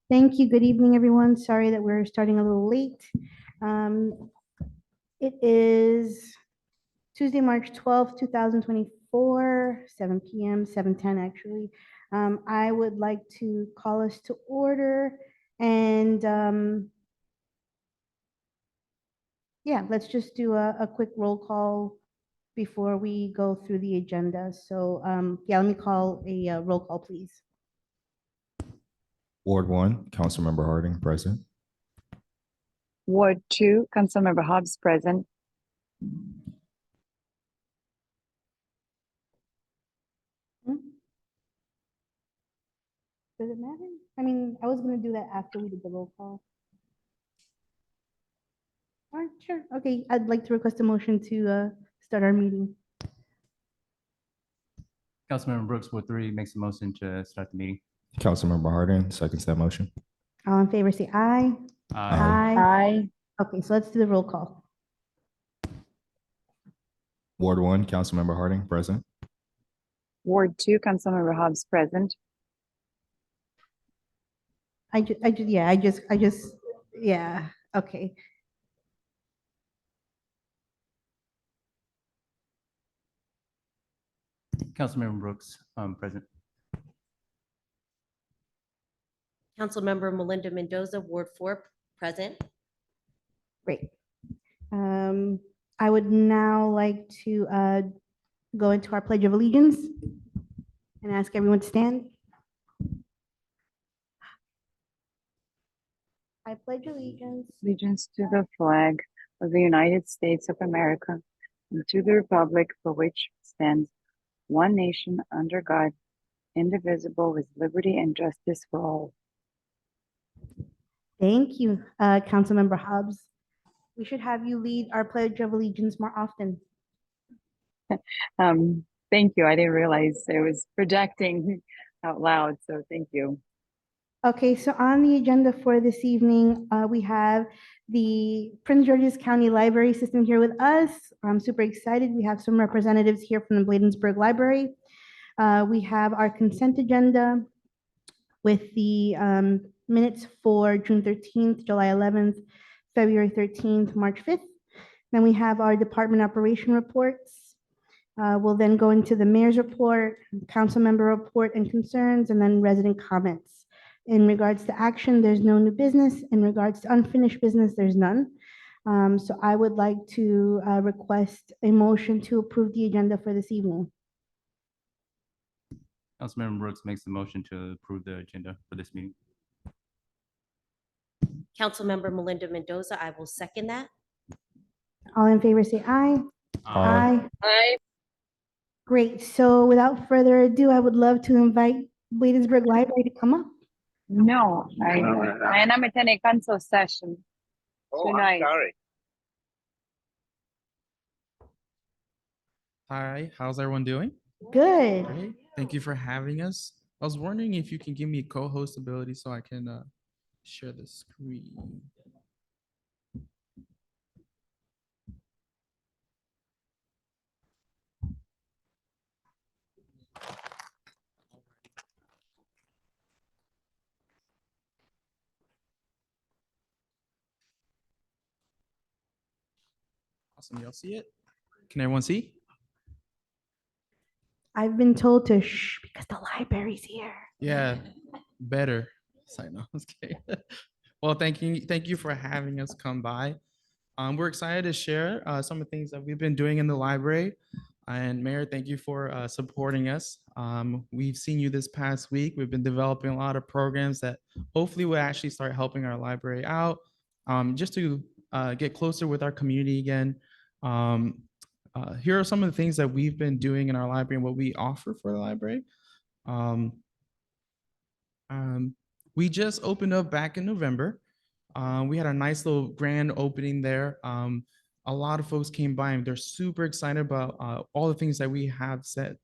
Thank you. Good evening, everyone. Sorry that we're starting a little late. Um, It is Tuesday, March 12th, 2024, 7 p.m., 7:10 actually. I would like to call us to order and yeah, let's just do a quick roll call before we go through the agenda. So yeah, let me call a roll call, please. Ward 1, Councilmember Harding, present. Ward 2, Councilmember Hobbs, present. Does it matter? I mean, I was gonna do that after we did the roll call. All right, sure. Okay, I'd like to request a motion to start our meeting. Councilmember Brooks, Ward 3, makes a motion to start the meeting. Councilmember Harding seconds that motion. All in favor, say aye. Aye. Aye. Okay, so let's do the roll call. Ward 1, Councilmember Harding, present. Ward 2, Councilmember Hobbs, present. Yeah, okay. Councilmember Brooks, present. Councilmember Melinda Mendoza, Ward 4, present. Great. I would now like to go into our Pledge of Allegiance and ask everyone to stand. I pledge allegiance Allegiance to the flag of the United States of America and to the republic for which it stands, one nation under God, indivisible, with liberty and justice for all. Thank you, Councilmember Hobbs. We should have you lead our Pledge of Allegiance more often. Thank you. I didn't realize I was projecting out loud, so thank you. Okay, so on the agenda for this evening, we have the Prince George's County Library System here with us. I'm super excited. We have some representatives here from the Bladensburg Library. We have our consent agenda with the minutes for June 13th, July 11th, February 13th, March 5th. Then we have our department operation reports. We'll then go into the mayor's report, council member report and concerns, and then resident comments. In regards to action, there's no new business. In regards to unfinished business, there's none. So I would like to request a motion to approve the agenda for this evening. Councilmember Brooks makes the motion to approve the agenda for this meeting. Councilmember Melinda Mendoza, I will second that. All in favor, say aye. Aye. Aye. Great. So without further ado, I would love to invite Bladensburg Library to come up. No, I'm attending a council session. Oh, Tonight. I'm sorry. Hi, how's everyone doing? Good. Great. Thank you for having us. I was wondering if you can give me co-host ability so I can share the screen. Awesome, y'all see it? Can everyone see? I've been told to shh because the library's here. Yeah, better. Sorry, no, I was kidding. Well, thank you for having us come by. We're excited to share some of the things that we've been doing in the library. And Mayor, thank you for supporting us. We've seen you this past week. We've been developing a lot of programs that hopefully will actually start helping our library out, just to get closer with our community again. Here are some of the things that we've been doing in our library and what we offer for the library. We just opened up back in November. We had a nice little grand opening there. A lot of folks came by and they're super excited about all the things that we have set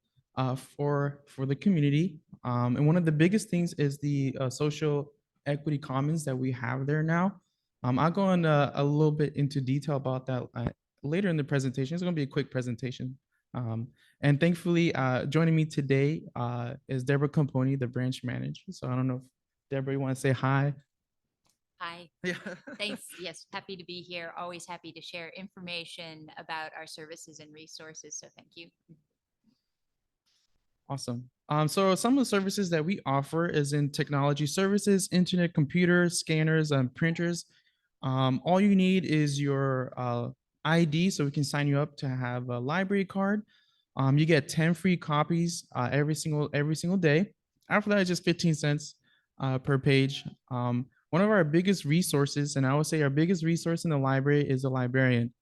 for the community. And one of the biggest things is the social equity commons that we have there now. I'll go in a little bit into detail about that later in the presentation. It's going to be a quick presentation. And thankfully, joining me today is Deborah Camponi, the branch manager. So I don't know if Deborah, you want to say hi? Hi, Yeah. thanks. Yes, happy to be here. Always happy to share information about our services and resources. So thank you. Awesome. So some of the services that we offer is in technology services, internet, computers, scanners, and printers. All you need is your ID, so we can sign you up to have a library card. You get 10 free copies every single day. After that, it's just 15 cents per page. One of our biggest resources, and I would say our biggest resource in the library, is a librarian.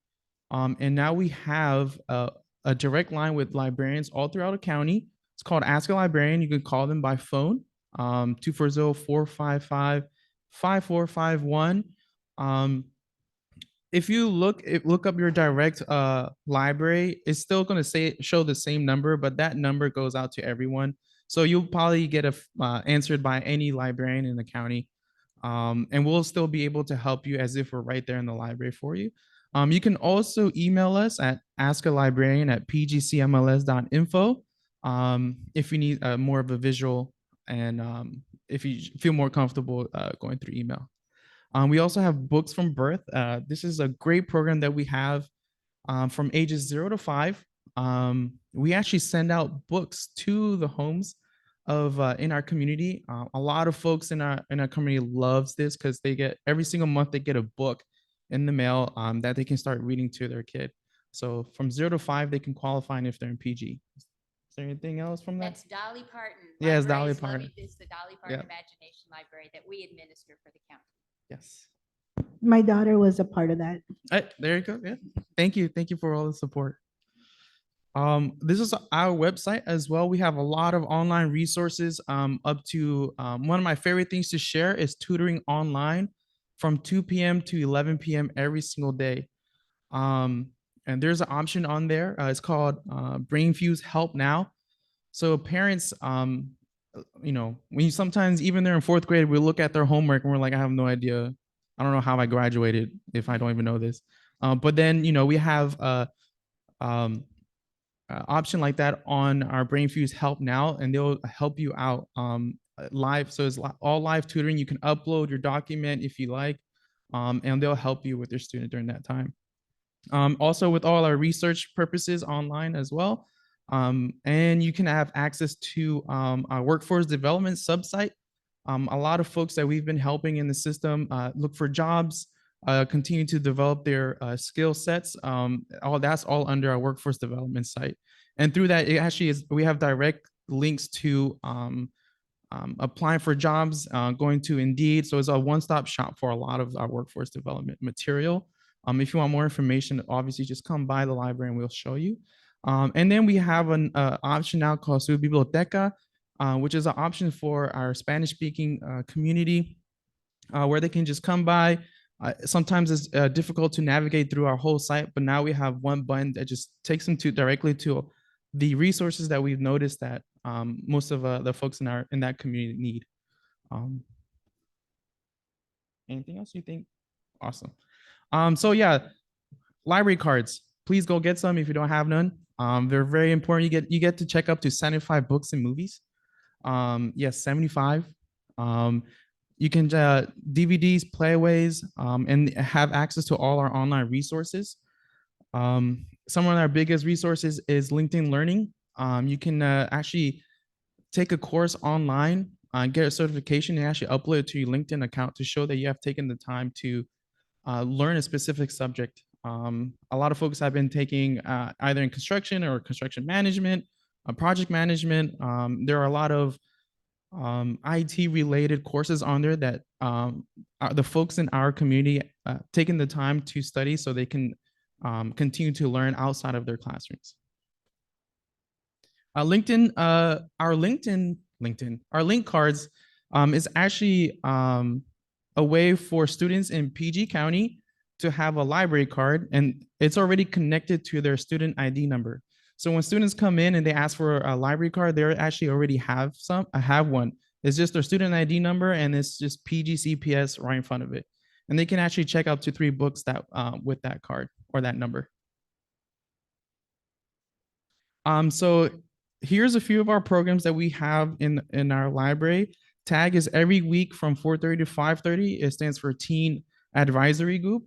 And now we have a direct line with librarians all throughout the county. It's called Ask a Librarian. You can call them by phone, 240-455-5451. If you look up your direct library, it's still going to show the same number, but that number goes out to everyone. So you'll probably get answered by any librarian in the county. And we'll still be able to help you as if we're right there in the library for you. You can also email us at askalibrarian@pgcmls.info if you need more of a visual and if you feel more comfortable going through email. We also have Books from Birth. This is a great program that we have from ages 0 to 5. We actually send out books to the homes of in our community. A lot of folks in our community loves this because they get every single month they get a book in the mail that they can start reading to their kid. So from 0 to 5, they can qualify if they're in PG. Is there anything else from that? That's Dolly Parton. Yeah, it's Libraries Dolly Love Parton. It's the Dolly Parton Yeah. Imagination Library that we administer for the county. Yes. My daughter was a part of that. There you go. Yeah. Thank you. Thank you for all the support. This is our website as well. We have a lot of online resources up to one of my favorite things to share is tutoring online from 2 p.m. to 11 p.m. every single day. And there's an option on there. It's called BrainFuse Help Now. So parents, when you sometimes even they're in 4th grade, we look at their homework and we're like, I have no idea. I don't know how I graduated if I don't even know this. But then, we have option like that on our BrainFuse Help Now, and they'll help you out live. So it's all live tutoring. You can upload your document if you like, and they'll help you with your student during that time. Also with all our research purposes online as well. And you can have access to our workforce development subsite. A lot of folks that we've been helping in the system look for jobs, continue to develop their skill sets. That's all under our workforce development site. And through that, it actually is, we have direct links to applying for jobs, going to Indeed. So it's a one-stop shop for a lot of our workforce development material. If you want more information, obviously just come by the library and we'll show you. And then we have an option now called Su Biblioteca, which is an option for our Spanish-speaking community, where they can just come by. Sometimes it's difficult to navigate through our whole site, but now we have one button that just takes them directly to the resources that we've noticed that most of the folks in that community need. Anything else you think? Awesome. So yeah, library cards. Please go get some if you don't have none. They're very important. You get to check up to 75 books and movies. Yes, 75. You can DVDs, playaways, and have access to all our online resources. Some of our biggest resources is LinkedIn Learning. You can actually take a course online, get a certification, and actually upload it to your LinkedIn account to show that you have taken the time to learn a specific subject. A lot of folks have been taking either in construction or construction management, project management. There are a lot of IT related courses on there that the folks in our community taking the time to study so they can continue to learn outside of their classrooms. Our link cards is actually a way for students in PG County to have a library card, and it's already connected to their student ID number. So when students come in and they ask for a library card, they actually already have one. It's just their student ID number, and it's just PGCPS right in front of it. And they can actually check out to 3 books that with that card or that number. So here's a few of our programs that we have in our library. TAG is every week from 4:30 to 5:30. It stands for Teen Advisory Group.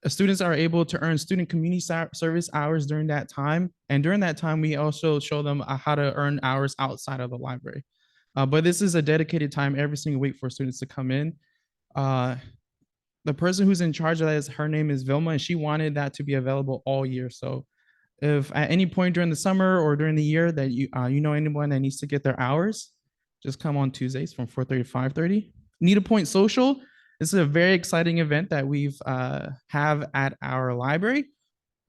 Students are able to earn student community service hours during that time. And during that time, we also show them how to earn hours outside of the library. But this is a dedicated time every single week for students to come in. The person who's in charge of that her name is Vilma, and she wanted that to be available all year. So if at any point during the summer or during the year that you know anyone that needs to get their hours, just come on Tuesdays from 4:30 to 5:30. Need a Point Social. This is a very exciting event that we've have at our library.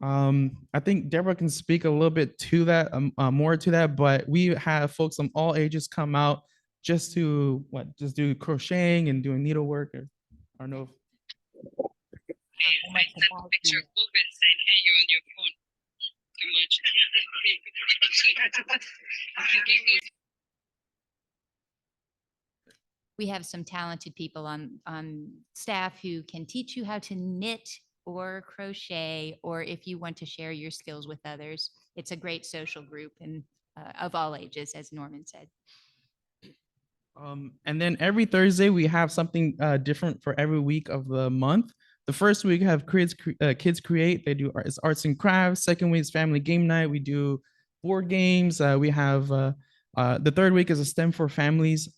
I think Deborah can speak a little bit to that, more to that, but we have folks from all ages come out just to just do crocheting and doing needlework, or I don't know if I sent a picture of Google saying, hey, you're on your phone. Too much. We have some talented people on staff who can teach you how to knit or crochet, or if you want to share your skills with others. It's a great social group and of all ages, as Norman said. And then every Thursday we have something different for every week of the month. The first week have kids create. They do arts and crafts. Second week is family game night. We do board games. We have the third week is a STEM for families.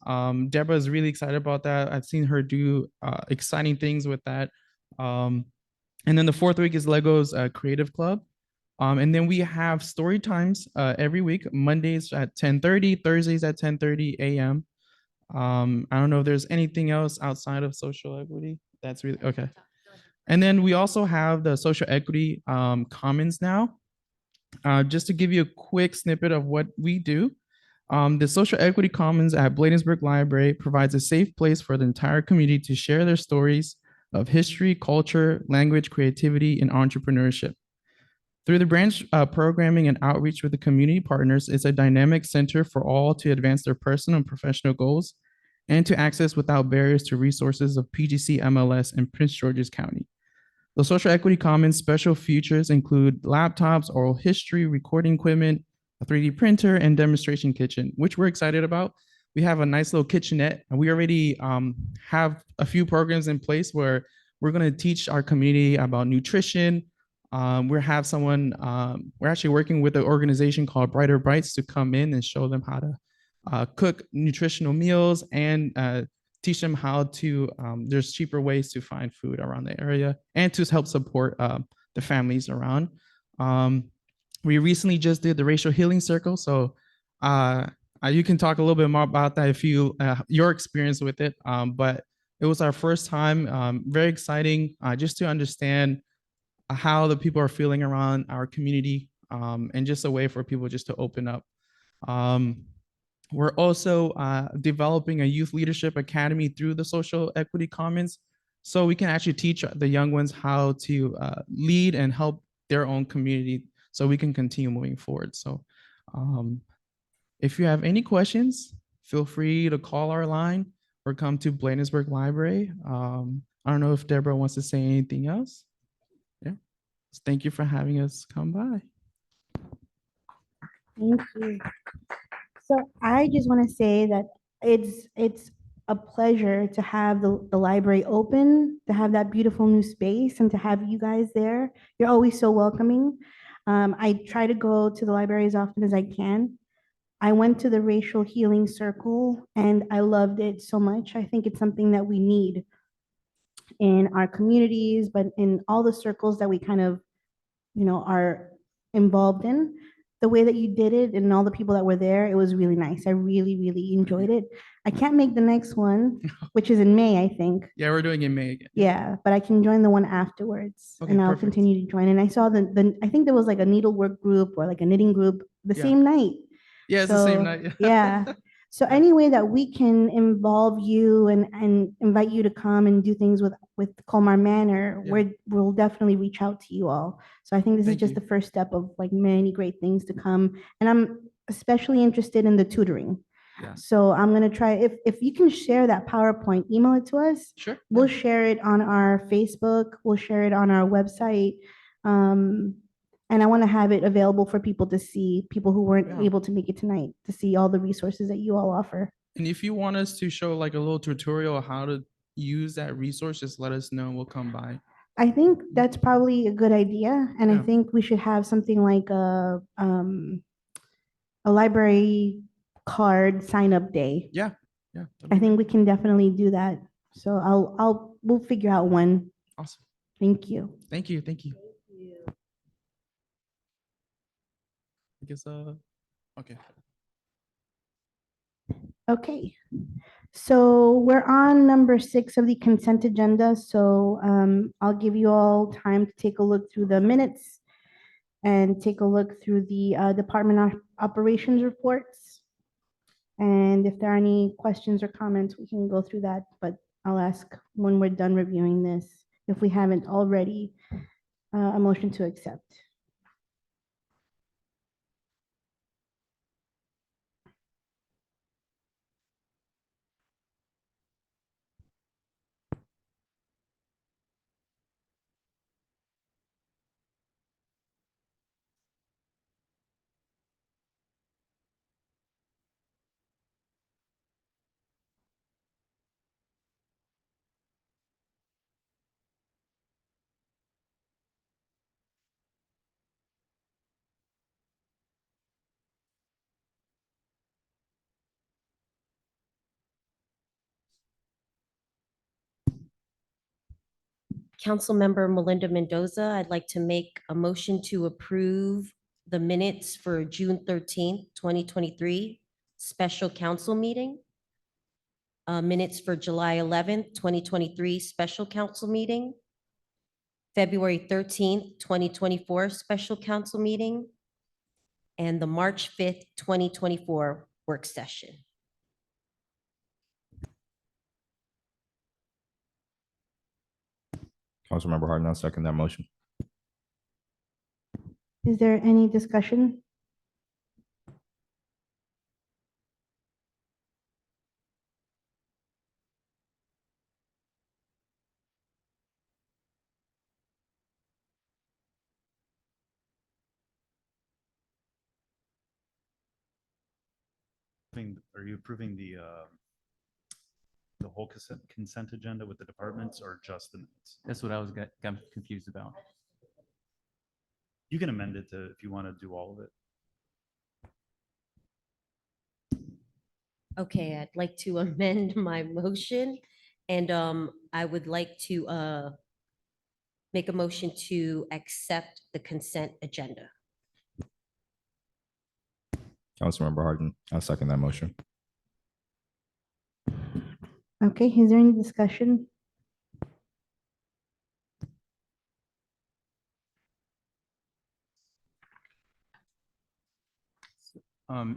Deborah is really excited about that. I've seen her do exciting things with that. And then the fourth week is Lego's Creative Club. And then we have story times every week, Mondays at 10:30, Thursdays at 10:30 a.m. I don't know if there's anything else outside of social equity. That's really okay. And then we also have the social equity commons now. Just to give you a quick snippet of what we do. The Social Equity Commons at Bladensburg Library provides a safe place for the entire community to share their stories of history, culture, language, creativity, and entrepreneurship. Through the branch programming and outreach with the community partners, it's a dynamic center for all to advance their personal and professional goals and to access without barriers to resources of PGC MLS and Prince George's County. The Social Equity Commons special features include laptops, oral history, recording equipment, a 3D printer, and demonstration kitchen, which we're excited about. We have a nice little kitchenette, and we already have a few programs in place where we're going to teach our community about nutrition. We're actually working with an organization called Brighter Bites to come in and show them how to cook nutritional meals and teach them how to, there's cheaper ways to find food around the area and to help support the families around. We recently just did the Racial Healing Circle. So you can talk a little bit more about that if your experience with it. But it was our first time, very exciting, just to understand how the people are feeling around our community, and just a way for people just to open up. We're also developing a youth leadership academy through the Social Equity Commons, so we can actually teach the young ones how to lead and help their own community, so we can continue moving forward. So if you have any questions, feel free to call our line or come to Bladensburg Library. I don't know if Deborah wants to say anything else. Yeah. Thank you for having us come by. Thank you. So I just want to say that it's a pleasure to have the library open, to have that beautiful new space, and to have you guys there. You're always so welcoming. I try to go to the library as often as I can. I went to the Racial Healing Circle and I loved it so much. I think it's something that we need in our communities, but in all the circles that we kind of, are involved in. The way that you did it and all the people that were there, it was really nice. I really, really enjoyed it. I can't make the next one, which is in May, I think. Yeah, we're doing it in May again. Yeah, but I can join the one afterwards, Okay, and I'll perfect. continue to join. And I saw I think there was like a needlework group or like a knitting group the Yeah. same night. Yeah, it's the same So, night. yeah. So any way that we can involve you and invite you to come and do things with Colmar Manor, Yeah. we'll definitely reach out to you all. So I think this is Thank just you. the first step of like many great things to come. And I'm especially interested in the tutoring. Yeah. So I'm gonna try, if you can share that PowerPoint, email it to us. Sure. We'll Yeah. share it on our Facebook, we'll share it on our website. And I want to have it available for people to see, people who weren't Yeah. able to make it tonight, to see all the resources that you all offer. And if you want us to show like a little tutorial how to use that resource, just let us know. We'll come by. I think that's probably a good idea, and I Yeah. think we should have something like a library card sign-up day. Yeah. Yeah. that'd I be think great. we can definitely do that. So we'll figure out one. Awesome. Thank you. Thank you. Thank you. I guess, okay. Okay. So we're on number 6 of the consent agenda. So I'll give you all time to take a look through the minutes and take a look through the department operations reports. And if there are any questions or comments, we can go through that, but I'll ask when we're done reviewing this, if we haven't already, a motion to accept. Councilmember Melinda Mendoza, I'd like to make a motion to approve the minutes for June 13th, 2023, special council meeting. Minutes for July 11th, 2023, special council meeting. February 13th, 2024, special council meeting. And the March 5th, 2024 work session. Councilmember Harden, I'll second that motion. Is there any discussion? Are you approving the whole consent agenda with the departments or just the minutes? That's what I was got confused about. You can amend it to, if you want to do all of it. Okay, I'd like to amend my motion and I would like to make a motion to accept the consent agenda. Councilmember Harden, I'll second that motion. Okay, is there any discussion?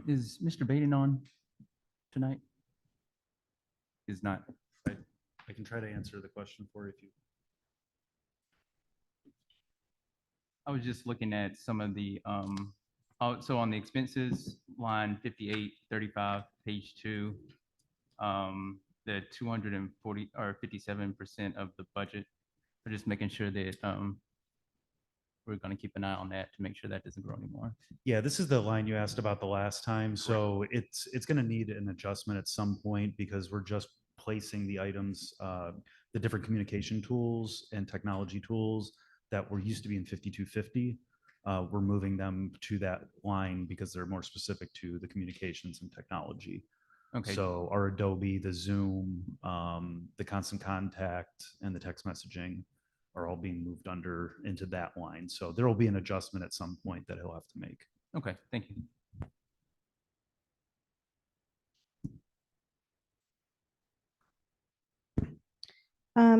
Is Mr. Baden on tonight? Is not. I can try to answer the question for you if you. I was just looking at some of the, so on the expenses, line 5835, page 2, the 240 or 57% of the budget. We're just making sure that we're going to keep an eye on that to make sure that doesn't grow anymore. Yeah, this is the line you asked about the last time. So it's going to need an adjustment at some point because we're just placing the items, the different communication tools and technology tools that were used to be in 5250. We're moving them to that line because they're more specific to the communications and technology. Okay. So our Adobe, the Zoom, the Constant Contact, and the text messaging are all being moved into that line. So there will be an adjustment at some point that he'll have to make. Okay, thank you.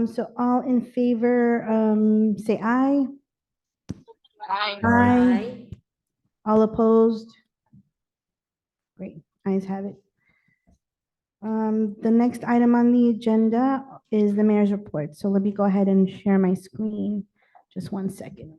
So all in favor, say aye. Aye. Aye. All opposed? Great, ayes have it. The next item on the agenda is the mayor's report. So let me go ahead and share my screen. Just one second.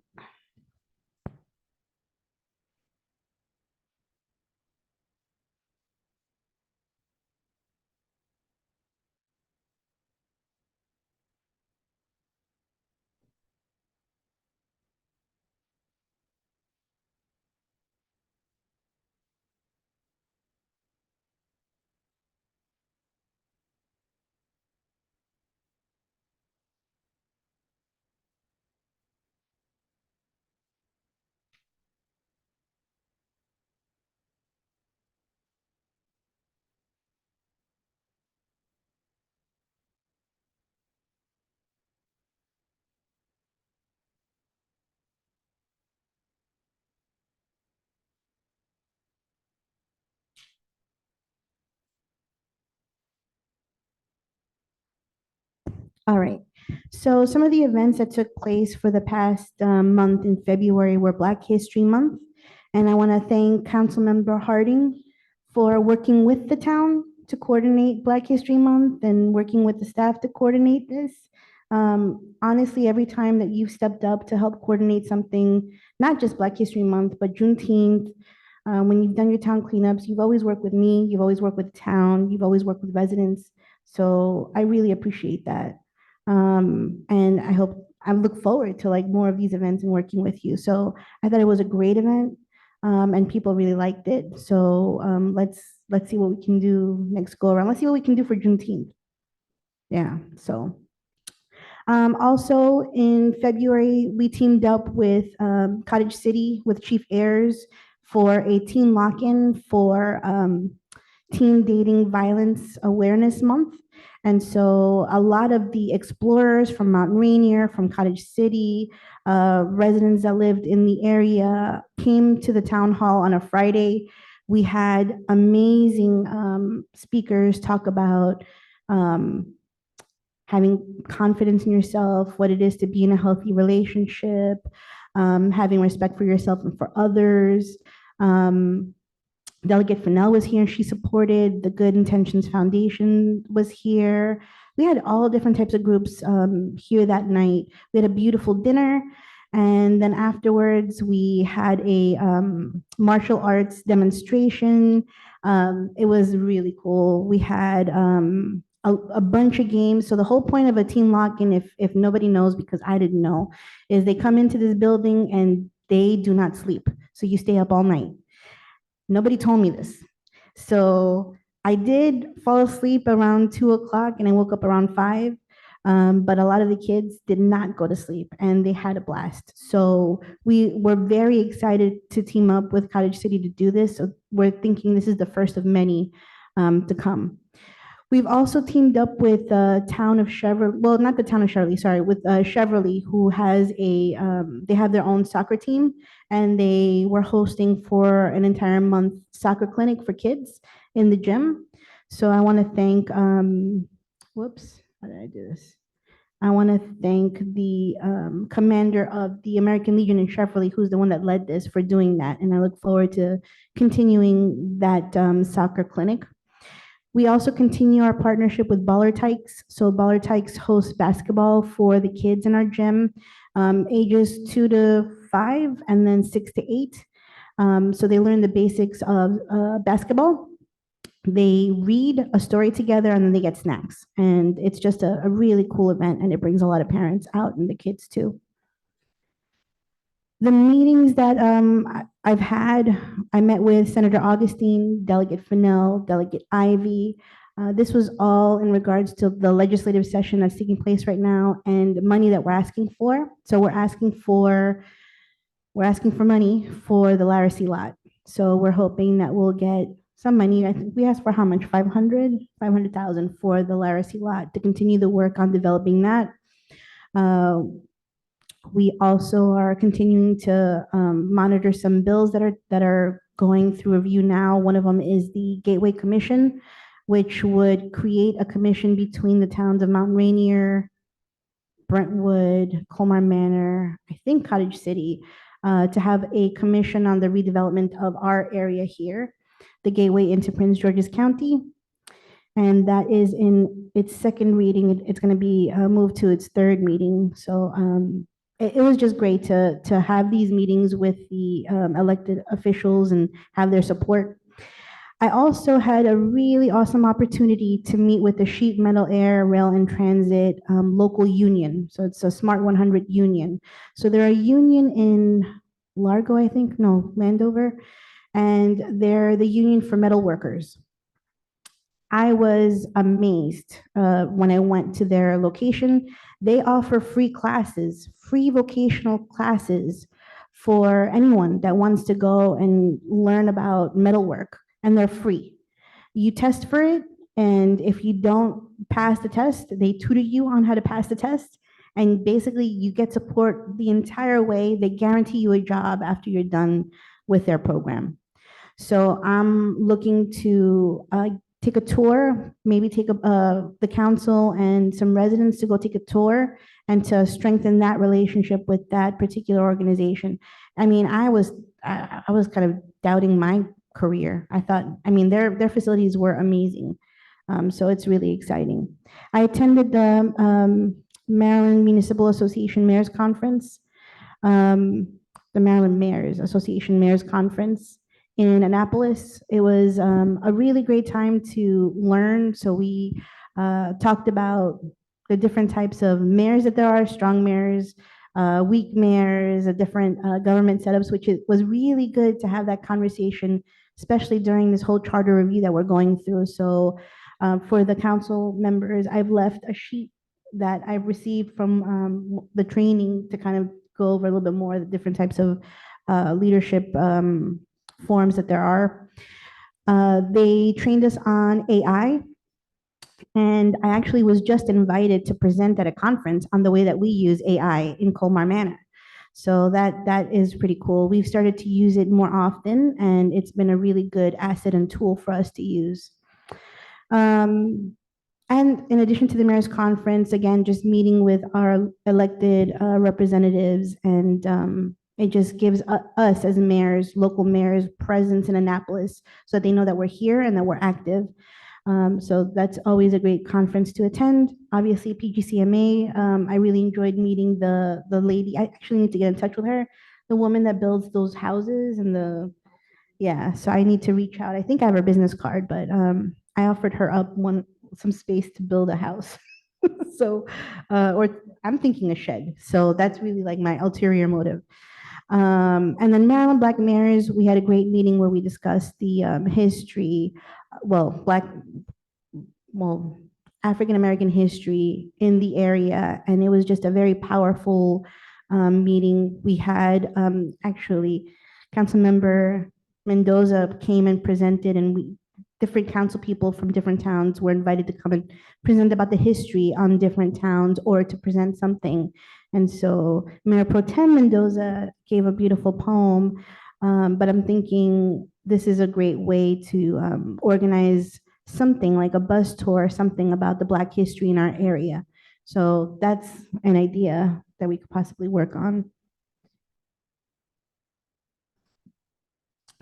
All right. So some of the events that took place for the past month in February were Black History Month. And I want to thank Councilmember Harding for working with the town to coordinate Black History Month and working with the staff to coordinate this. Honestly, every time that you've stepped up to help coordinate something, not just Black History Month, but Juneteenth, when you've done your town cleanups, you've always worked with me, you've always worked with the town, you've always worked with residents. So I really appreciate that. And I look forward to like more of these events and working with you. So I thought it was a great event, and people really liked it. So let's see what we can do next go around. Let's see what we can do for Juneteenth. Yeah. So also in February, we teamed up with Cottage City with Chief Ayers for a teen lock-in for Teen Dating Violence Awareness Month. And so a lot of the explorers from Mount Rainier, from Cottage City, residents that lived in the area came to the town hall on a Friday. We had amazing speakers talk about having confidence in yourself, what it is to be in a healthy relationship, having respect for yourself and for others. Delegate Fennell was here and she supported. The Good Intentions Foundation was here. We had all different types of groups here that night. We had a beautiful dinner. And then afterwards, we had a martial arts demonstration. It was really cool. We had a bunch of games. So the whole point of a teen lock-in, if nobody knows, because I didn't know, is they come into this building and they do not sleep. So you stay up all night. Nobody told me this. So I did fall asleep around 2 o'clock and I woke up around 5. But a lot of the kids did not go to sleep and they had a blast. So we were very excited to team up with Cottage City to do this. So we're thinking this is the first of many to come. We've also teamed up with the town of Cheverly, well, not the town of Cheverly, sorry, with Cheverly, who has they have their own soccer team, and they were hosting for an entire month soccer clinic for kids in the gym. So I want to thank, whoops, how did I do this? I want to thank the commander of the American Legion in Cheverly, who's the one that led this, for doing that. And I look forward to continuing that soccer clinic. We also continue our partnership with Baller Tykes. So Baller Tykes hosts basketball for the kids in our gym, ages 2 to 5 and then 6 to 8. So they learn the basics of basketball. They read a story together and then they get snacks. And it's just a really cool event and it brings a lot of parents out and the kids too. The meetings that I've had, I met with Senator Augustine, Delegate Fennell, Delegate Ivy. This was all in regards to the legislative session that's taking place right now and money that we're asking for. So we're asking for money for the Larissy lot. So we're hoping that we'll get some money. I think we asked for how much? 500,000 for the Larissy lot to continue the work on developing that. We also are continuing to monitor some bills that are going through review now. One of them is the Gateway Commission, which would create a commission between the towns of Mount Rainier, Brentwood, Colmar Manor, I think Cottage City, to have a commission on the redevelopment of our area here, the gateway into Prince George's County. And that is in its second reading. It's going to be moved to its third meeting. So it was just great to have these meetings with the elected officials and have their support. I also had a really awesome opportunity to meet with the Sheet Metal Air, Rail and Transit local union. So it's a Smart 100 union. So they're a union in Largo, I think, no, Landover, and they're the union for metal workers. I was amazed when I went to their location. They offer free classes, free vocational classes for anyone that wants to go and learn about metalwork, and they're free. You test for it, and if you don't pass the test, they tutor you on how to pass the test, and basically you get support the entire way. They guarantee you a job after you're done with their program. So I'm looking to take a tour, maybe take the council and some residents to go take a tour and to strengthen that relationship with that particular organization. I mean, I was kind of doubting my career. I thought, I mean, their facilities were amazing. So it's really exciting. I attended the Maryland Municipal Association Mayors Conference, the Maryland Mayors Association Mayors Conference in Annapolis. It was a really great time to learn. So we talked about the different types of mayors that there are, strong mayors, weak mayors, different government setups, which was really good to have that conversation, especially during this whole charter review that we're going through. So for the council members, I've left a sheet that I've received from the training to kind of go over a little bit more the different types of leadership forms that there are. They trained us on AI, and I actually was just invited to present at a conference on the way that we use AI in Colmar Manor. So that is pretty cool. We've started to use it more often, and it's been a really good asset and tool for us to use. And in addition to the mayor's conference, again, just meeting with our elected representatives, and it just gives us as mayors, local mayors, presence in Annapolis, so that they know that we're here and that we're active. So that's always a great conference to attend. Obviously, PGCMA, I really enjoyed meeting the lady. I actually need to get in touch with her, the woman that builds those houses and yeah, so I need to reach out. I think I have her business card, but I offered her up some space to build a house. So, or I'm thinking a shed. So that's really like my ulterior motive. And then Maryland Black Mayors, we had a great meeting where we discussed the history, well, African American history in the area, and it was just a very powerful meeting. We had actually Councilmember Mendoza came and presented, and different council people from different towns were invited to come and present about the history on different towns or to present something. And so Mayor Pro Tem Mendoza gave a beautiful poem, but I'm thinking this is a great way to organize something like a bus tour, something about the Black history in our area. So that's an idea that we could possibly work on.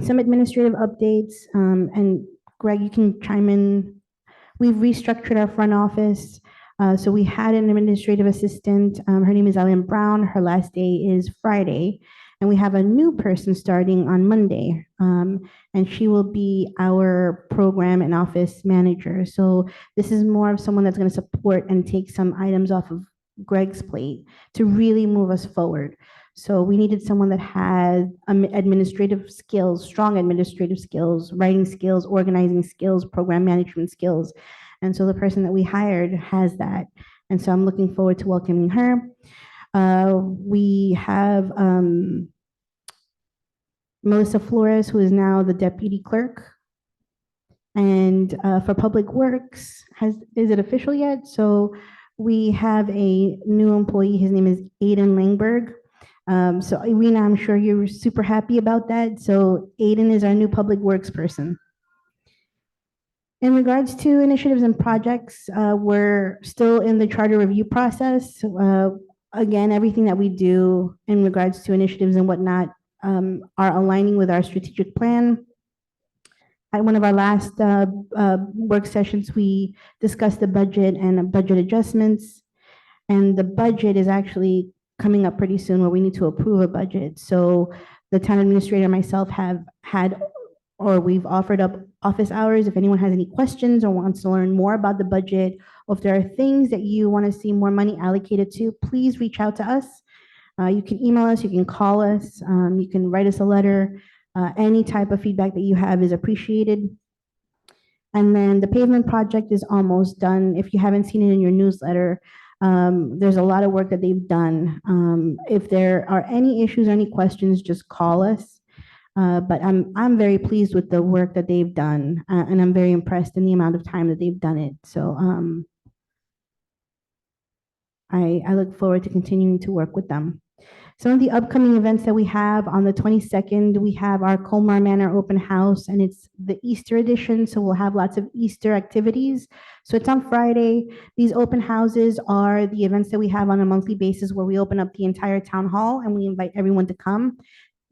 Some administrative updates, and Greg, you can chime in. We've restructured our front office. So we had an administrative assistant. Her name is Ellen Brown. Her last day is Friday. And we have a new person starting on Monday. And she will be our program and office manager. So this is more of someone that's going to support and take some items off of Greg's plate to really move us forward. So we needed someone that had administrative skills, strong administrative skills, writing skills, organizing skills, program management skills. And so the person that we hired has that. And so I'm looking forward to welcoming her. We have Melissa Flores, who is now the deputy clerk. And for Public Works, is it official yet? So we have a new employee. His name is Aiden Langberg. So Irina, I'm sure you're super happy about that. So Aiden is our new Public Works person. In regards to initiatives and projects, we're still in the charter review process. Again, everything that we do in regards to initiatives and whatnot are aligning with our strategic plan. At one of our last work sessions, we discussed the budget and budget adjustments. And the budget is actually coming up pretty soon where we need to approve a budget. So the town administrator and myself have had, or we've offered up office hours. If anyone has any questions or wants to learn more about the budget, or if there are things that you want to see more money allocated to, please reach out to us. You can email us, you can call us, you can write us a letter. Any type of feedback that you have is appreciated. And then the pavement project is almost done. If you haven't seen it in your newsletter, there's a lot of work that they've done. If there are any issues or any questions, just call us. But I'm very pleased with the work that they've done, and I'm very impressed in the amount of time that they've done it. So I look forward to continuing to work with them. Some of the upcoming events that we have on the 22nd, we have our Colmar Manor open house, and it's the Easter edition, so we'll have lots of Easter activities. So it's on Friday. These open houses are the events that we have on a monthly basis where we open up the entire town hall and we invite everyone to come.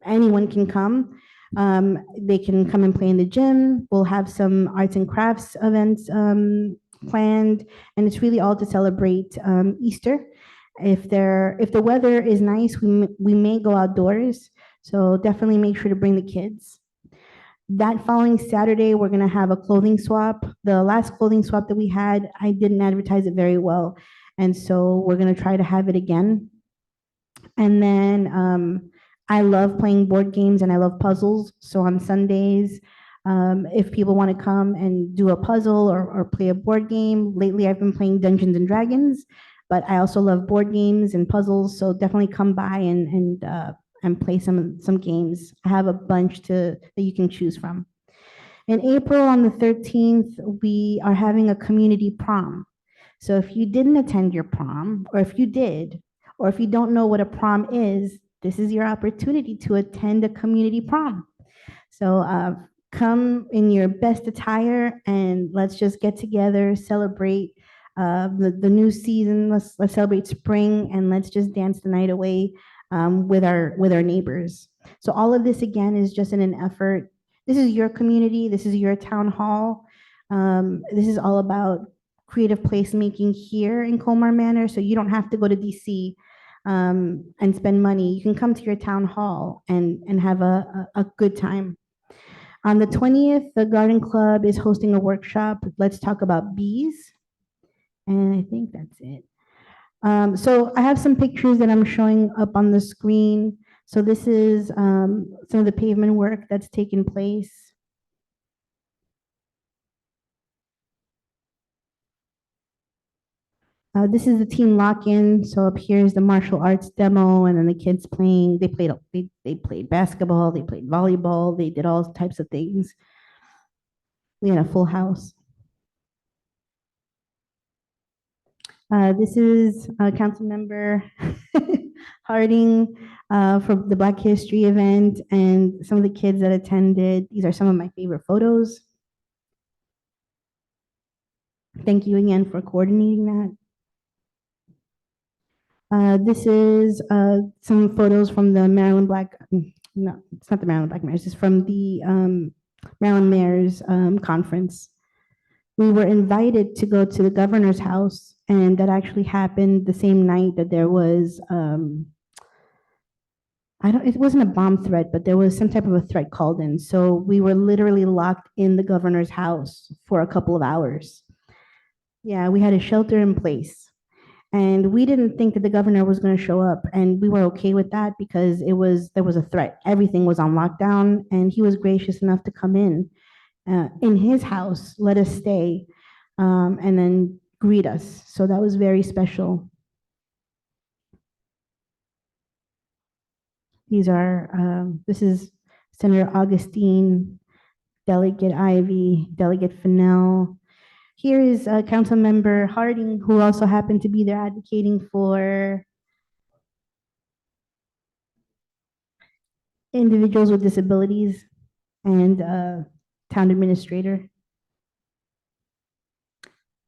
Anyone can come. They can come and play in the gym. We'll have some arts and crafts events planned, and it's really all to celebrate Easter. If the weather is nice, we may go outdoors. So definitely make sure to bring the kids. That following Saturday, we're gonna have a clothing swap. The last clothing swap that we had, I didn't advertise it very well, and so we're gonna try to have it again. And then I love playing board games and I love puzzles. So on Sundays, if people want to come and do a puzzle or play a board game, lately I've been playing Dungeons and Dragons, but I also love board games and puzzles. So definitely come by and play some games. I have a bunch that you can choose from. In April on the 13th, we are having a community prom. So if you didn't attend your prom, or if you did, or if you don't know what a prom is, this is your opportunity to attend a community prom. So come in your best attire and let's just get together, celebrate the new season. Let's celebrate spring and let's just dance the night away with our neighbors. So all of this again is just in an effort. This is your community. This is your town hall. This is all about creative placemaking here in Colmar Manor, so you don't have to go to DC and spend money. You can come to your town hall and have a good time. On the 20th, the Garden Club is hosting a workshop. Let's talk about bees. And I think that's it. So I have some pictures that I'm showing up on the screen. So this is some of the pavement work that's taken place. This is the team lock-in. So up here is the martial arts demo, and then the kids playing. They played basketball, they played volleyball, they did all types of things. We had a full house. This is Council Member Harding for the Black History event and some of the kids that attended. These are some of my favorite photos. Thank you again for coordinating that. This is some photos from the Maryland no, it's not the Maryland Black Mayors, it's from the Maryland Mayors Conference. We were invited to go to the governor's house, and that actually happened the same night that there was, it wasn't a bomb threat, but there was some type of a threat called in. So we were literally locked in the governor's house for a couple of hours. Yeah, we had a shelter in place. And we didn't think that the governor was going to show up, and we were okay with that because there was a threat. Everything was on lockdown, and he was gracious enough to come in his house, let us stay, and then greet us. So that was very special. This is Senator Augustine, Delegate Ivy, Delegate Fennell. Here is Council Member Harding, who also happened to be there advocating for individuals with disabilities, and town administrator.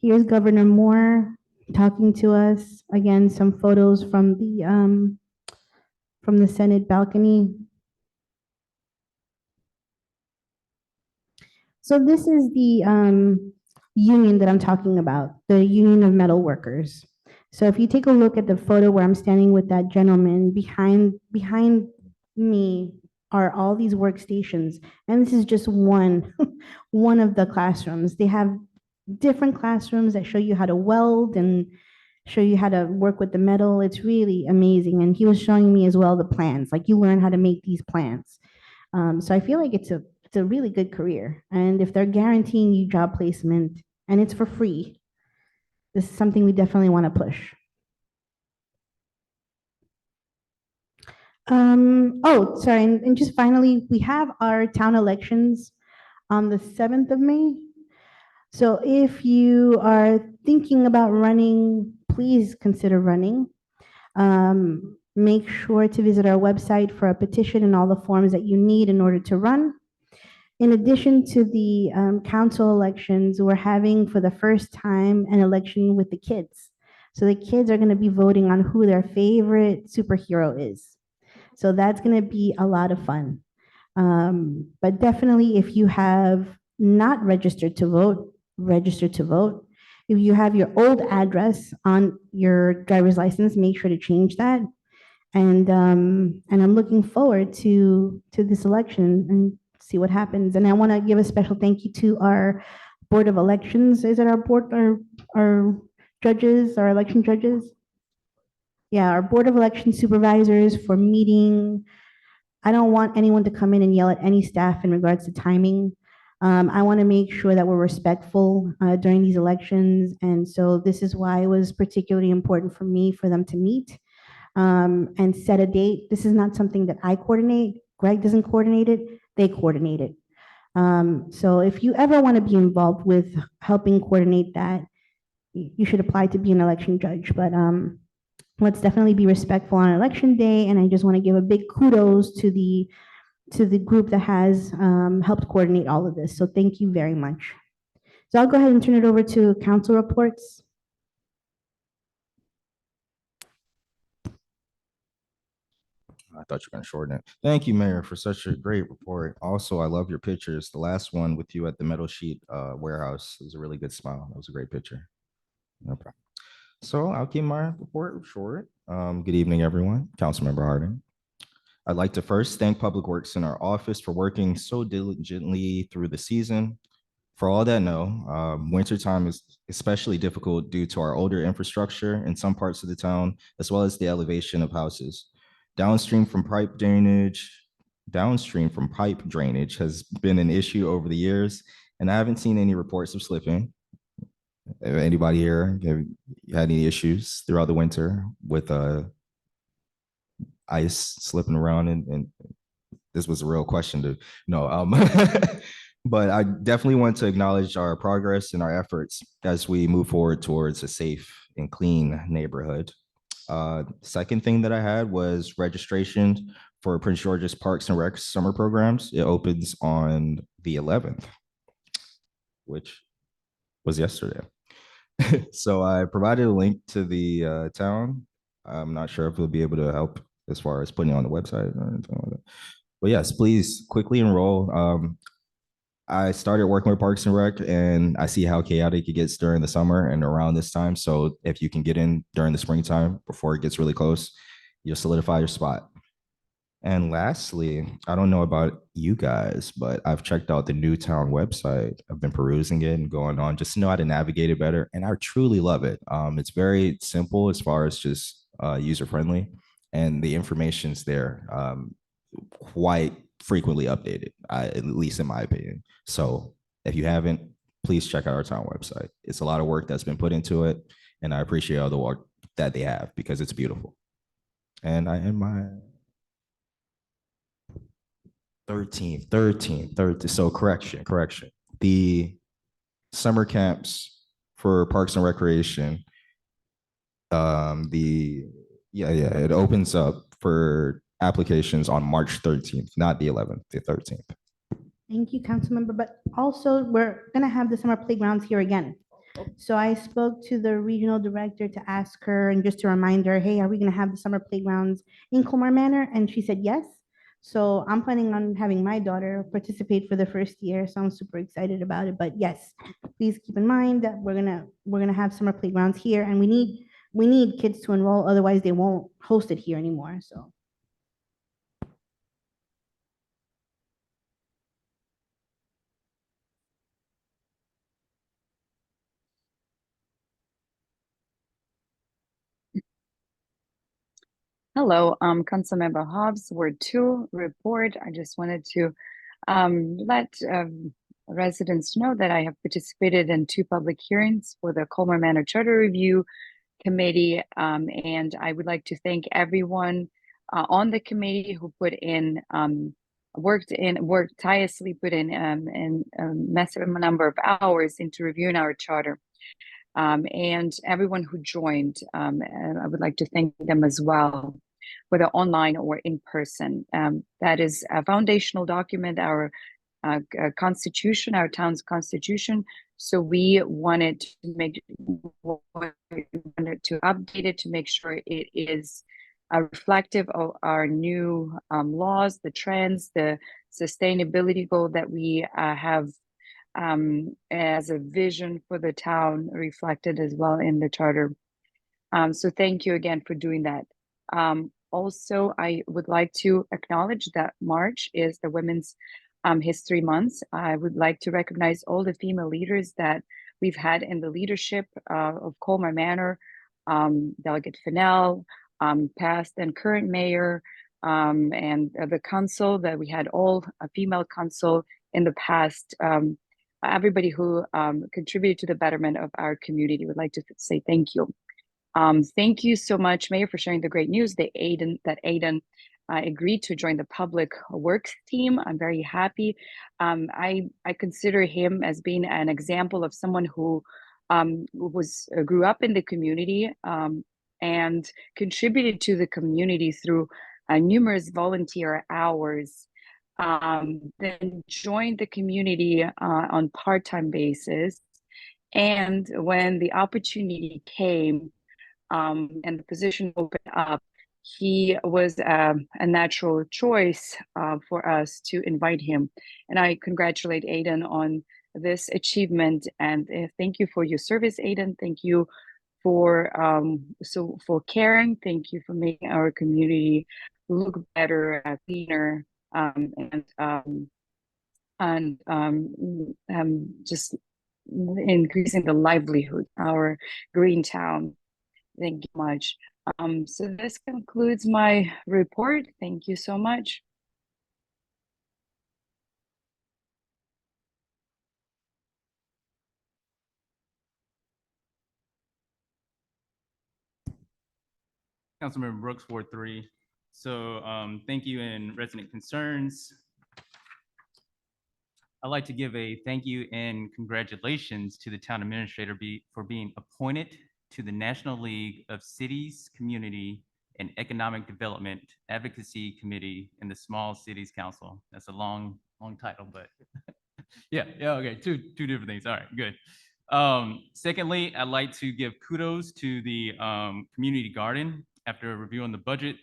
Here's Governor Moore talking to us. Again, some photos from the Senate balcony. So this is the union that I'm talking about, the Union of Metal Workers. So if you take a look at the photo where I'm standing with that gentleman, behind me are all these workstations, and this is just one of the classrooms. They have different classrooms that show you how to weld and show you how to work with the metal. It's really amazing. And he was showing me as well the plans, like you learn how to make these plans. So I feel like it's a really good career. And if they're guaranteeing you job placement and it's for free, this is something we definitely want to push. Oh, sorry, and just finally, we have our town elections on the 7th of May. So if you are thinking about running, please consider running. Make sure to visit our website for a petition and all the forms that you need in order to run. In addition to the council elections, we're having for the first time an election with the kids. So the kids are going to be voting on who their favorite superhero is. So that's going to be a lot of fun. But definitely, if you have not registered to vote, register to vote. If you have your old address on your driver's license, make sure to change that. And I'm looking forward to this election and see what happens. And I want to give a special thank you to our Board of Elections. Is it our board, our judges, our election judges? Yeah, our Board of Election Supervisors for meeting. I don't want anyone to come in and yell at any staff in regards to timing. I want to make sure that we're respectful during these elections. And so this is why it was particularly important for me for them to meet and set a date. This is not something that I coordinate. Greg doesn't coordinate it. They coordinate it. So if you ever want to be involved with helping coordinate that, you should apply to be an election judge. But let's definitely be respectful on election day. And I just want to give a big kudos to the group that has helped coordinate all of this. So thank you very much. So I'll go ahead and turn it over to council reports. I thought you were going to shorten it. Thank you, Mayor, for such a great report. Also, I love your pictures. The last one with you at the metal sheet warehouse was a really good smile. That was a great picture. No problem. So I'll keep my report short. Good evening, everyone. Councilmember Harding. I'd like to first thank Public Works in our office for working so diligently through the season. For all that know, wintertime is especially difficult due to our older infrastructure in some parts of the town, as well as the elevation of houses. Downstream from pipe drainage has been an issue over the years, and I haven't seen any reports of slipping. Anybody here have had any issues throughout the winter with ice slipping around? And this was a real question to know. But I definitely want to acknowledge our progress and our efforts as we move forward towards a safe and clean neighborhood. Second thing that I had was registration for Prince George's Parks and Rec summer programs. It opens on the 11th, which was yesterday. So I provided a link to the town. I'm not sure if we'll be able to help as far as putting it on the website or anything like that. But yes, please quickly enroll. I started working with Parks and Rec, and I see how chaotic it gets during the summer and around this time. So if you can get in during the springtime before it gets really close, you'll solidify your spot. And lastly, I don't know about you guys, but I've checked out the Newtown website. I've been perusing it and going on just to know how to navigate it better. And I truly love it. It's very simple as far as just user friendly, and the information's there quite frequently updated, at least in my opinion. So if you haven't, please check out our town website. It's a lot of work that's been put into it, and I appreciate all the work that they have because it's beautiful. And I am my 13th. So correction. The summer camps for Parks and Recreation, it opens up for applications on March 13th, not the 11th, the 13th. Thank you, Councilmember. But also, we're going to have the summer playgrounds here again. So I spoke to the regional director to ask her and just to remind her, hey, are we going to have the summer playgrounds in Colmar Manor? And she said yes. So I'm planning on having my daughter participate for the first year. So I'm super excited about it. But yes, please keep in mind that we're gonna have summer playgrounds here, and we need kids to enroll, otherwise they won't host it here anymore. So. Hello, Councilmember Hobbs, Ward 2 report. I just wanted to let residents know that I have participated in 2 public hearings for the Colmar Manor Charter Review Committee, and I would like to thank everyone on the committee who put in worked tirelessly, put in a massive number of hours into reviewing our charter. And everyone who joined, I would like to thank them as well. whether online or in person. That is a foundational document, our constitution, our town's constitution. So we wanted to update it to make sure it is reflective of our new laws, the trends, the sustainability goal that we have as a vision for the town reflected as well in the charter. So thank you again for doing that. Also, I would like to acknowledge that March is the Women's History Month. I would like to recognize all the female leaders that we've had in the leadership of Colmar Manor, Delegate Fennell, past and current mayor, and the council that we had all a female council in the past. Everybody who contributed to the betterment of our community would like to say thank you. Thank you so much, Mayor, for sharing the great news that Aiden agreed to join the public works team. I'm very happy. I consider him as being an example of someone who grew up in the community and contributed to the community through numerous volunteer hours. Then joined the community on part-time basis. And when the opportunity came, and the position opened up, he was a natural choice for us to invite him. And I congratulate Aiden on this achievement, and thank you for your service, Aiden. Thank you for for caring. Thank you for making our community look better, cleaner, just increasing the livelihood, our green town. Thank you much. So this concludes my report. Thank you so much. Councilmember Brooks, Ward 3. So thank you and resident concerns. I'd like to give a thank you and congratulations to the town administrator for being appointed to the National League of Cities, Community, and Economic Development Advocacy Committee in the Small Cities Council. That's a long title, but yeah, okay, two different things. All right, good. Secondly, I'd like to give kudos to the community garden. After reviewing the budget,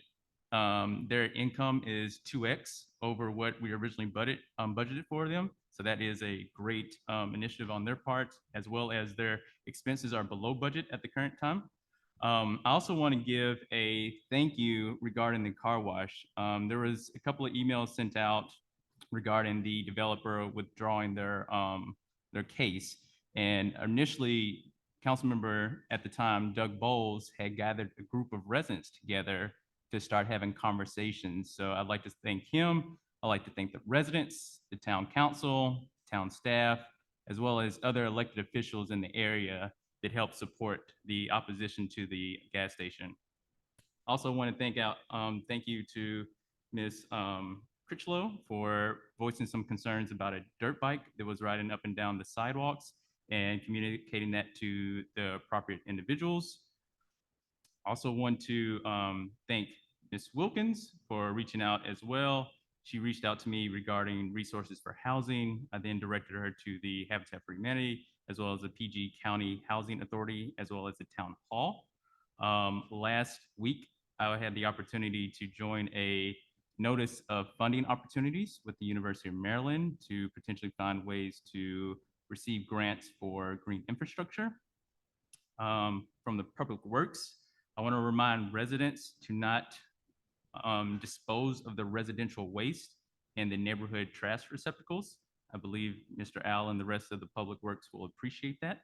their income is 2x over what we originally budgeted for them. So that is a great initiative on their part, as well as their expenses are below budget at the current time. I also want to give a thank you regarding the car wash. There was a couple of emails sent out regarding the developer withdrawing their case. And initially, Councilmember at the time, Doug Bowles, had gathered a group of residents together to start having conversations. So I'd like to thank him. I'd like to thank the residents, the town council, town staff, as well as other elected officials in the area that helped support the opposition to the gas station. Also want to thank you to Ms. Critchlow for voicing some concerns about a dirt bike that was riding up and down the sidewalks and communicating that to the appropriate individuals. Also want to thank Ms. Wilkins for reaching out as well. She reached out to me regarding resources for housing. I then directed her to the Habitat for Humanity, as well as the PG County Housing Authority, as well as the town hall. Last week, I had the opportunity to join a notice of funding opportunities with the University of Maryland to potentially find ways to receive grants for green infrastructure. From the Public Works, I want to remind residents to not dispose of the residential waste in the neighborhood trash receptacles. I believe Mr. Al and the rest of the Public Works will appreciate that.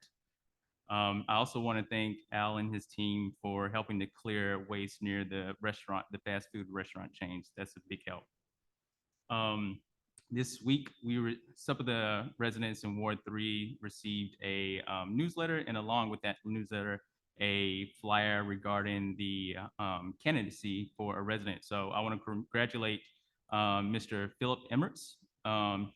I also want to thank Al and his team for helping to clear waste near the fast food restaurant chains. That's a big help. This week, some of the residents in Ward 3 received a newsletter, and along with that newsletter, a flyer regarding the candidacy for a resident. So I want to congratulate Mr. Philip Emmerts.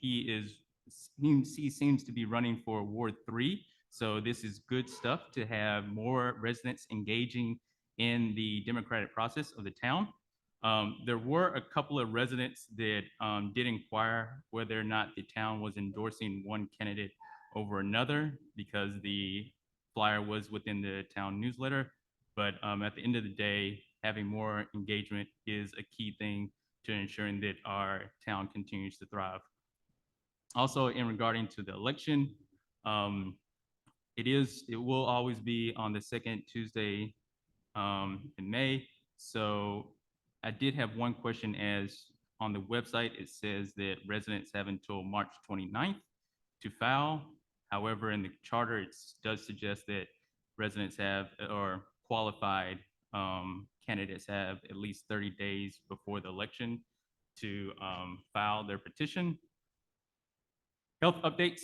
He seems to be running for Ward 3. So this is good stuff to have more residents engaging in the democratic process of the town. There were a couple of residents that did inquire whether or not the town was endorsing one candidate over another because the flyer was within the town newsletter. But at the end of the day, having more engagement is a key thing to ensuring that our town continues to thrive. Also, in regarding to the election, um, it will always be on the second Tuesday in May. So I did have one question as on the website, it says that residents have until March 29th to file. However, in the charter, it does suggest that residents have or qualified candidates have at least 30 days before the election to file their petition. Health updates.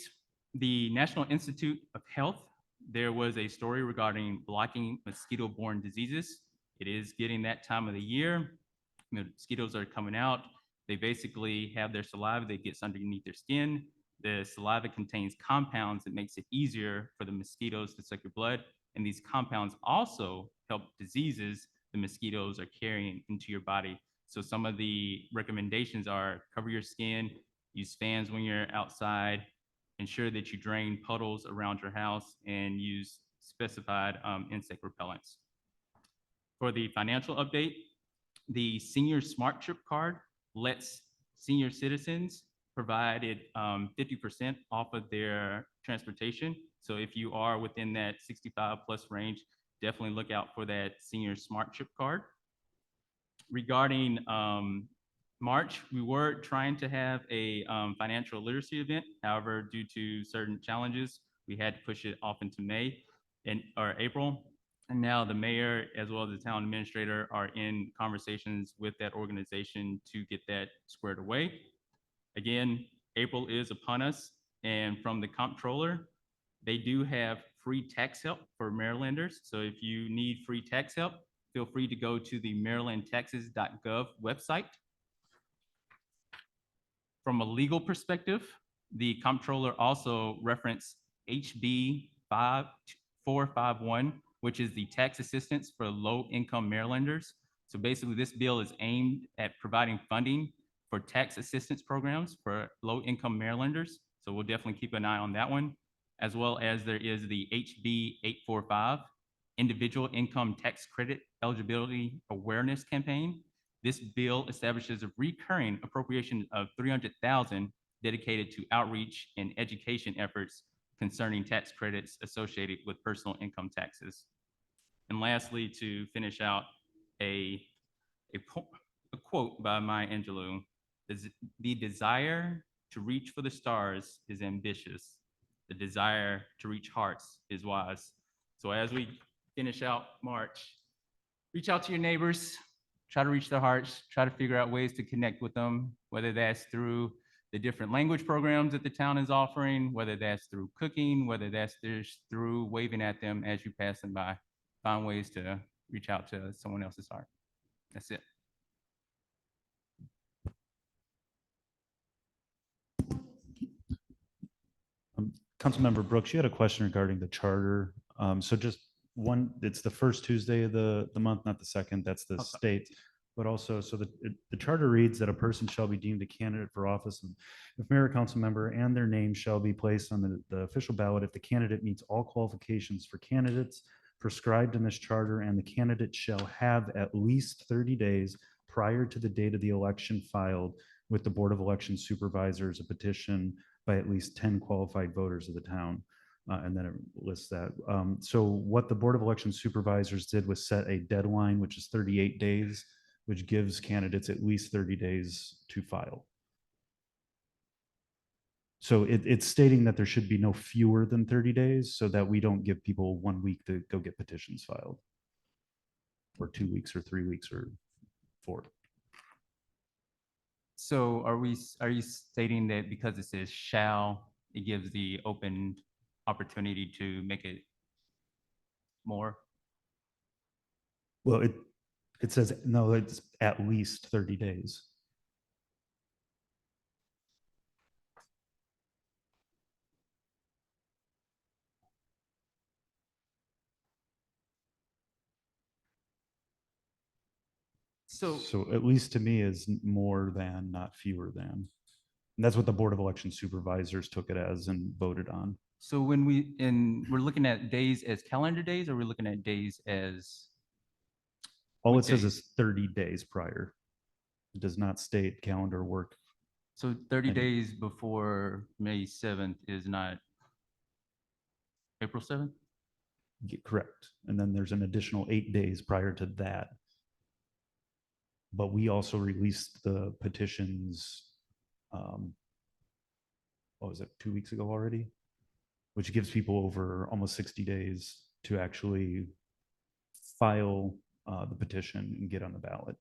The National Institute of Health, there was a story regarding blocking mosquito-borne diseases. It is getting that time of the year. Mosquitoes are coming out. They basically have their saliva that gets underneath their skin. The saliva contains compounds that makes it easier for the mosquitoes to suck your blood. And these compounds also help diseases the mosquitoes are carrying into your body. So some of the recommendations are cover your skin, use fans when you're outside, ensure that you drain puddles around your house, and use specified insect repellents. For the financial update, the Senior Smart Trip card lets senior citizens provided 50% off of their transportation. So if you are within that 65 plus range, definitely look out for that Senior Smart Trip card. Regarding March, we were trying to have a financial literacy event. However, due to certain challenges, we had to push it off into May or April. And now the mayor, as well as the town administrator, are in conversations with that organization to get that squared away. Again, April is upon us, and from the comptroller, they do have free tax help for Marylanders. So if you need free tax help, feel free to go to the marylandtaxes.gov website. From a legal perspective, the comptroller also referenced HB 5451, which is the tax assistance for low-income Marylanders. So basically, this bill is aimed at providing funding for tax assistance programs for low-income Marylanders. So we'll definitely keep an eye on that one, as well as there is the HB 845, Individual Income Tax Credit Eligibility Awareness Campaign. This bill establishes a recurring appropriation of $300,000 dedicated to outreach and education efforts concerning tax credits associated with personal income taxes. And lastly, to finish out, a quote by Maya Angelou: "The desire to reach for the stars is ambitious. The desire to reach hearts is wise." So as we finish out March, reach out to your neighbors, try to reach their hearts, try to figure out ways to connect with them, whether that's through the different language programs that the town is offering, whether that's through cooking, whether that's through waving at them as you pass them by. Find ways to reach out to someone else's heart. That's it. Councilmember Brooks, you had a question regarding the charter. So just one, it's the first Tuesday of the month, not the second, that's the state. But also, so the charter reads that a person shall be deemed a candidate for office of mayor or council member, and their name shall be placed on the official ballot if the candidate meets all qualifications for candidates prescribed in this charter, and the candidate shall have at least 30 days prior to the date of the election filed with the Board of Election Supervisors a petition by at least 10 qualified voters of the town. And then it lists that. So what the Board of Election Supervisors did was set a deadline, which is 38 days, which gives candidates at least 30 days to file. So it's stating that there should be no fewer than 30 days so that we don't give people 1 week to go get petitions filed, or 2 weeks or 3 weeks or 4. So are you stating that because it says shall, it gives the open opportunity to make it more? Well, it says, no, it's at least 30 days. So at least to me is more than, not fewer than. And that's what the Board of Election Supervisors took it as and voted on. So when we're looking at days as calendar days, or we're looking at days as, All it What says days? is 30 days prior. It does not state calendar work. so 30 And- days before May 7th is not April 7th? Correct. And then there's an additional 8 days prior to that. But we also released the petitions, what was it, 2 weeks ago already? Which gives people over almost 60 days to actually file the petition and get on the ballot.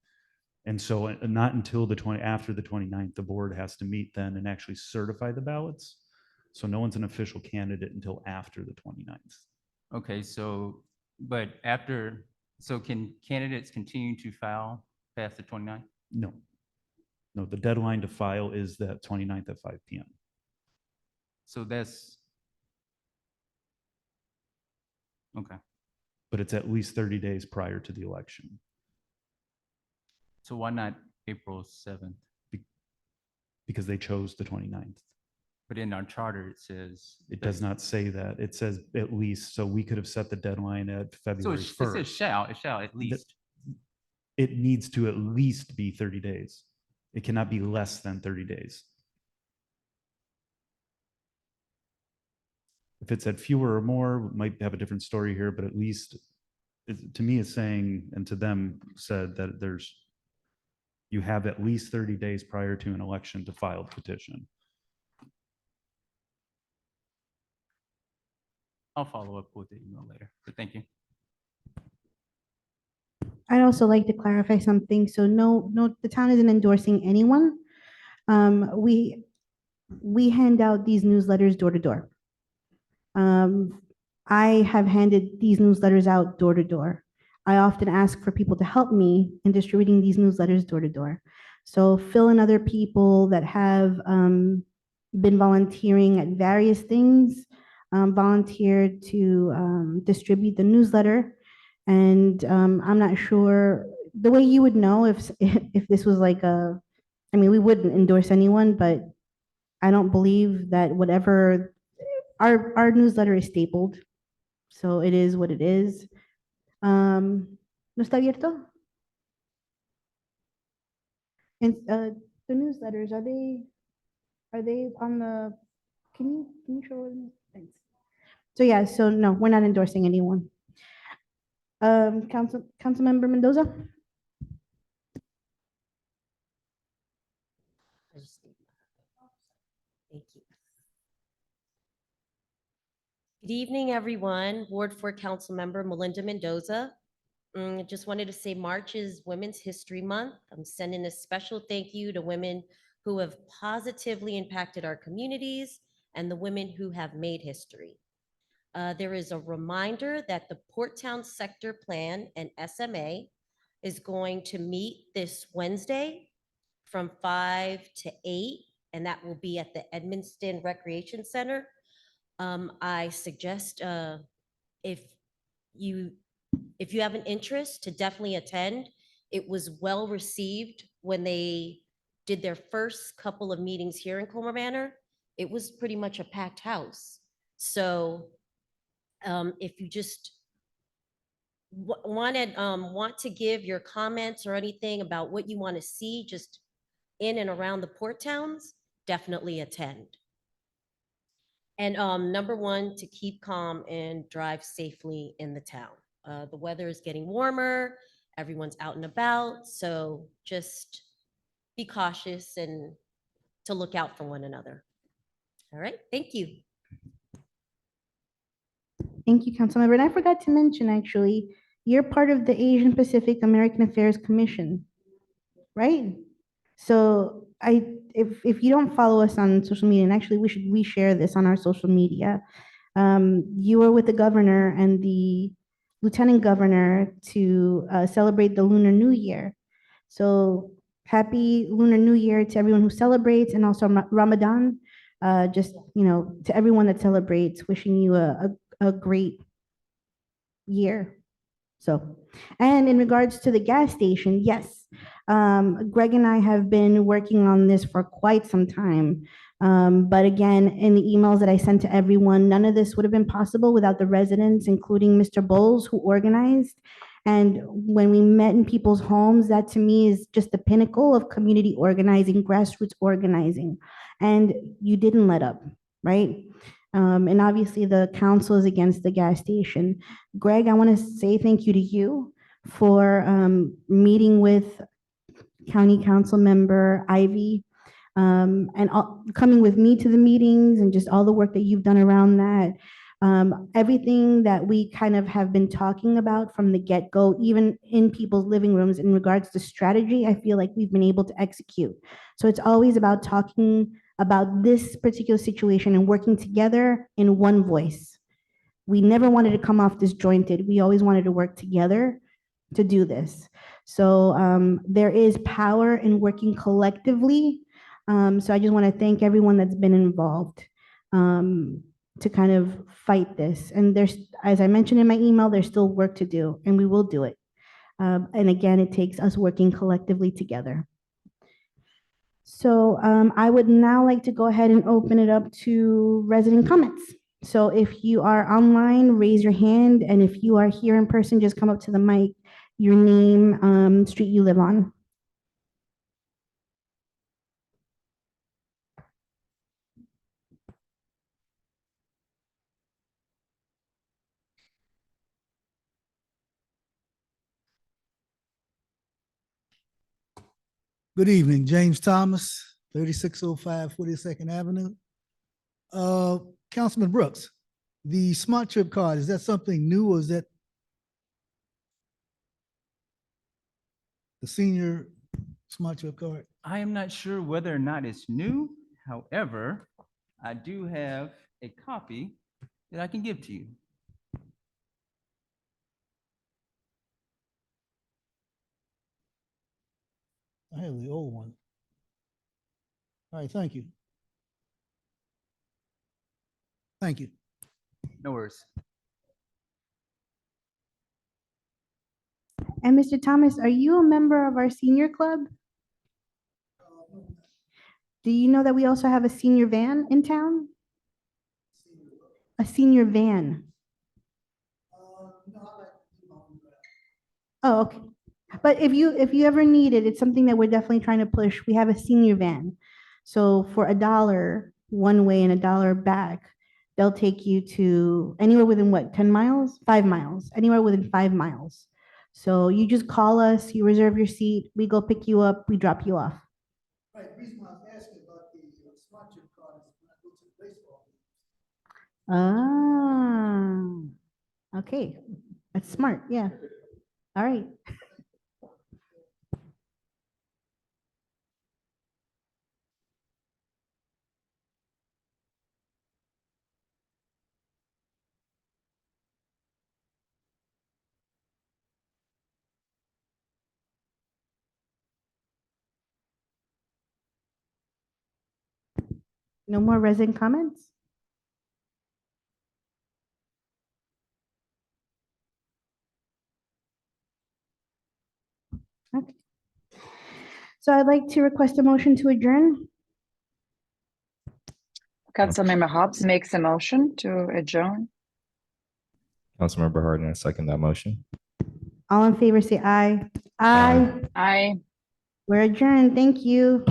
And so not until after the 29th, the board has to meet then and actually certify the ballots. So no one's an official candidate until after the 29th. Okay, so can candidates continue to file past the 29th? No. No, the deadline to file is that 29th at 5 p.m. So that's, okay, But it's at least 30 days prior to the election. so why not April 7th? Because they chose the 29th. But in our charter, it says. It does not say that. It says at least, so we could have set the deadline at So February it says 1st. it shall at least. It needs to at least be 30 days. It cannot be less than 30 days. If it said fewer or more, we might have a different story here, but at least to me it's saying, and to them said that you have at least 30 days prior to an election to file the petition. I'll follow up with the email later, but thank you. I'd also like to clarify something. So no, the town isn't endorsing anyone. We hand out these newsletters door to door. I have handed these newsletters out door to door. I often ask for people to help me in distributing these newsletters door to door. So Phil and other people that have been volunteering at various things volunteered to distribute the newsletter. And I'm not sure the way you would know if this was like I mean, we wouldn't endorse anyone, but I don't believe that whatever our newsletter is stapled, so it is what it is. ¿No está abierto? And the newsletters, are they on the, can you show them? Thanks. So yeah, so no, we're not endorsing anyone. Councilmember Mendoza? Thank you. Good evening, everyone. Ward 4 Councilmember Melinda Mendoza. Just wanted to say March is Women's History Month. I'm sending a special thank you to women who have positively impacted our communities and the women who have made history. There is a reminder that the Port Town Sector Plan and SMA is going to meet this Wednesday from 5 to 8, and that will be at the Edmonston Recreation Center. I suggest if you have an interest to definitely attend. It was well received when they did their first couple of meetings here in Colmar Manor. It was pretty much a packed house. So if you just want to give your comments or anything about what you want to see just in and around the port towns, definitely attend. And number one, to keep calm and drive safely in the town. The weather is getting warmer, everyone's out and about, so just be cautious and to look out for one another. All right, thank you. Thank you, Councilmember. And I forgot to mention, actually, you're part of the Asian Pacific American Affairs Commission, right? So if you don't follow us on social media, and actually we should reshare this on our social media, you were with the governor and the lieutenant governor to celebrate the Lunar New Year. So happy Lunar New Year to everyone who celebrates, and also Ramadan. Just, to everyone that celebrates, wishing you a great year. So, and in regards to the gas station, yes, Greg and I have been working on this for quite some time. But again, in the emails that I sent to everyone, none of this would have been possible without the residents, including Mr. Bowles, who organized. And when we met in people's homes, that to me is just the pinnacle of community organizing, grassroots organizing. And you didn't let up, right? And obviously the council is against the gas station. Greg, I want to say thank you to you for meeting with County Council Member Ivy and coming with me to the meetings and just all the work that you've done around that. Everything that we kind of have been talking about from the get-go, even in people's living rooms in regards to strategy, I feel like we've been able to execute. So it's always about talking about this particular situation and working together in one voice. We never wanted to come off disjointed. We always wanted to work together to do this. So there is power in working collectively. So I just want to thank everyone that's been involved to kind of fight this. And there's, as I mentioned in my email, there's still work to do, and we will do it. And again, it takes us working collectively together. So I would now like to go ahead and open it up to resident comments. So if you are online, raise your hand, and if you are here in person, just come up to the mic, your name, street you live on. Good evening, James Thomas, 3605 42nd Avenue. Councilman Brooks, the smart trip card, is that something new or is that the senior smart trip card? I am not sure whether or not it's new. However, I do have a copy that I can give to you. I have the old one. All right, thank you. Thank you. No worries. And Mr. Thomas, are you a member of our senior club? Do you know that we also have a senior van in town? A senior van. Oh, okay. But if you ever need it, it's something that we're definitely trying to push. We have a senior van. So for $1 one way and $1 back, they'll take you to anywhere within what, 10 miles? 5 miles, anywhere within 5 miles. So you just call us, you reserve your seat, we go pick you up, we drop you off. Right, the reason why I was asking about the smart trip card is when I go to the baseball games. Ah, okay. That's smart, yeah. All right. No more resident comments? Okay. So I'd like to request a motion to adjourn. Councilmember Hobbs makes a motion to adjourn. Councilmember Harden, I second that motion. All in favor, say aye. Aye. Aye. We're adjourned. Thank you.